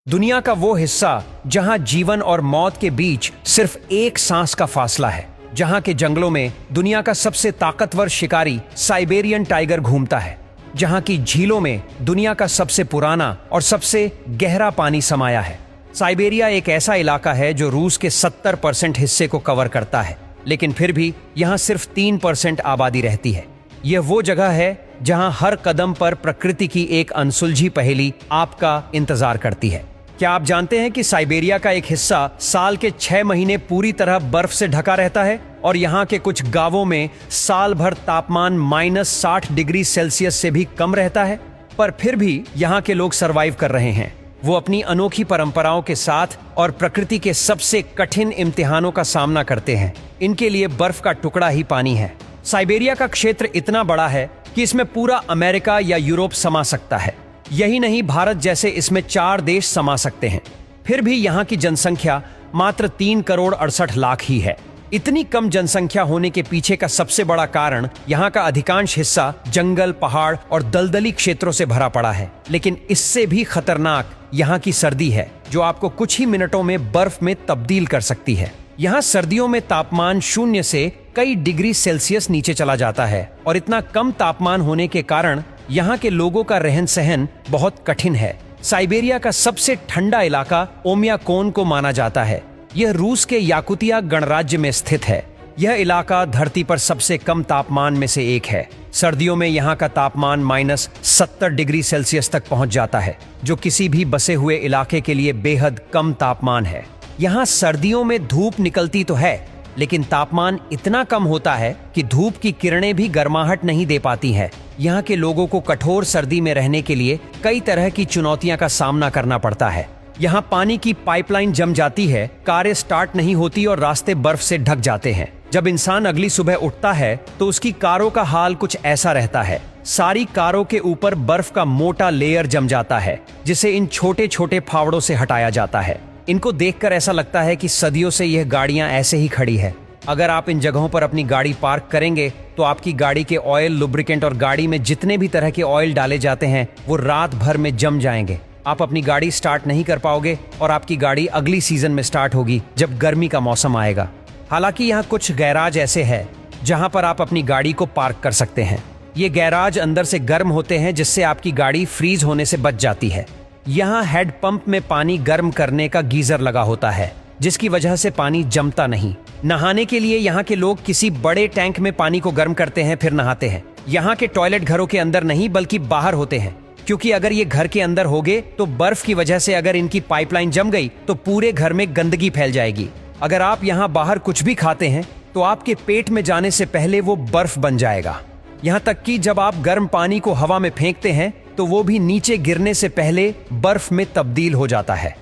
दुनिया का वो हिस्सा जहां जीवन और मौत के बीच सिर्फ एक सांस का फासला है, जहां के जंगलों में दुनिया का सबसे ताकतवर शिकारी साइबेरियन टाइगर घूमता है, जहां की झीलों में दुनिया का सबसे पुराना और सबसे गहरा पानी समाया है। साइबेरिया एक ऐसा इलाका है जो रूस के 70% हिस्से को कवर करता है, लेकिन फिर भी यहाँ सिर्फ 3% आबादी रहती है। यह वो जगह है जहां हर कदम पर प्रकृति की एक अनसुलझी पहेली आपका इंतजार करती है। क्या आप जानते हैं कि साइबेरिया का एक हिस्सा साल के 6 महीने पूरी तरह बर्फ से ढका रहता है और यहाँ के कुछ गांवों में साल भर तापमान -60 डिग्री सेल्सियस से भी कम रहता है, पर फिर भी यहाँ के लोग सरवाइव कर रहे हैं। वो अपनी अनोखी परंपराओं के साथ और प्रकृति के सबसे कठिन इम्तिहानों का सामना करते हैं। इनके लिए बर्फ का टुकड़ा ही पानी है। साइबेरिया का क्षेत्र इतना बड़ा है कि इसमें पूरा अमेरिका या यूरोप समा सकता है। यही नहीं, भारत जैसे इसमें 4 देश समा सकते हैं। फिर भी यहाँ की जनसंख्या मात्र 3 करोड़ 68 लाख ही है। इतनी कम जनसंख्या होने के पीछे का सबसे बड़ा कारण यहाँ का अधिकांश हिस्सा जंगल, पहाड़ और दलदली क्षेत्रों से भरा पड़ा है। लेकिन इससे भी खतरनाक यहाँ की सर्दी है, जो आपको कुछ ही मिनटों में बर्फ में तब्दील कर सकती है। यहाँ सर्दियों में तापमान 0 से कई डिग्री सेल्सियस नीचे चला जाता है और इतना कम तापमान होने के कारण यहाँ के लोगों का रहन सहन बहुत कठिन है। साइबेरिया का सबसे ठंडा इलाका ओमियाकोन को माना जाता है। यह रूस के याकुतिया गणराज्य में स्थित है। यह इलाका धरती पर सबसे कम तापमान में से एक है। सर्दियों में यहाँ का तापमान -70 डिग्री सेल्सियस तक पहुँच जाता है, जो किसी भी बसे हुए इलाके के लिए बेहद कम तापमान है। यहाँ सर्दियों में धूप निकलती तो है, लेकिन तापमान इतना कम होता है कि धूप की किरणें भी गर्माहट नहीं दे पाती हैं। यहाँ के लोगों को कठोर सर्दी में रहने के लिए कई तरह की चुनौतियां का सामना करना पड़ता है। यहाँ पानी की पाइपलाइन जम जाती है, कारें स्टार्ट नहीं होती और रास्ते बर्फ से ढक जाते हैं। जब इंसान अगली सुबह उठता है तो उसकी कारों का हाल कुछ ऐसा रहता है। सारी कारों के ऊपर बर्फ का मोटा लेयर जम जाता है, जिसे इन छोटे छोटे फावड़ों से हटाया जाता है। इनको देखकर ऐसा लगता है कि सदियों से यह गाड़ियां ऐसे ही खड़ी है। अगर आप इन जगहों पर अपनी गाड़ी पार्क करेंगे तो आपकी गाड़ी के ऑयल, लुब्रिकेंट और गाड़ी में जितने भी तरह के ऑयल डाले जाते हैं वो रात भर में जम जाएंगे। आप अपनी गाड़ी स्टार्ट नहीं कर पाओगे और आपकी गाड़ी अगली सीजन में स्टार्ट होगी जब गर्मी का मौसम आएगा। हालांकि यहाँ कुछ गैराज ऐसे हैं जहाँ पर आप अपनी गाड़ी को पार्क कर सकते हैं। ये गैराज अंदर से गर्म होते हैं, जिससे आपकी गाड़ी फ्रीज होने से बच जाती है। यहाँ हेड पंप में पानी गर्म करने का गीजर लगा होता है, जिसकी वजह से पानी जमता नहीं। नहाने के लिए यहाँ के लोग किसी बड़े टैंक में पानी को गर्म करते हैं, फिर नहाते हैं। यहाँ के टॉयलेट घरों के अंदर नहीं बल्कि बाहर होते हैं, क्योंकि अगर ये घर के अंदर होंगे तो बर्फ की वजह से अगर इनकी पाइपलाइन जम गई तो पूरे घर में गंदगी फैल जाएगी। अगर आप यहाँ बाहर कुछ भी खाते हैं तो आपके पेट में जाने से पहले वो बर्फ बन जाएगा। यहाँ तक कि जब आप गर्म पानी को हवा में फेंकते हैं तो वो भी नीचे गिरने से पहले बर्फ में तब्दील हो जाता है।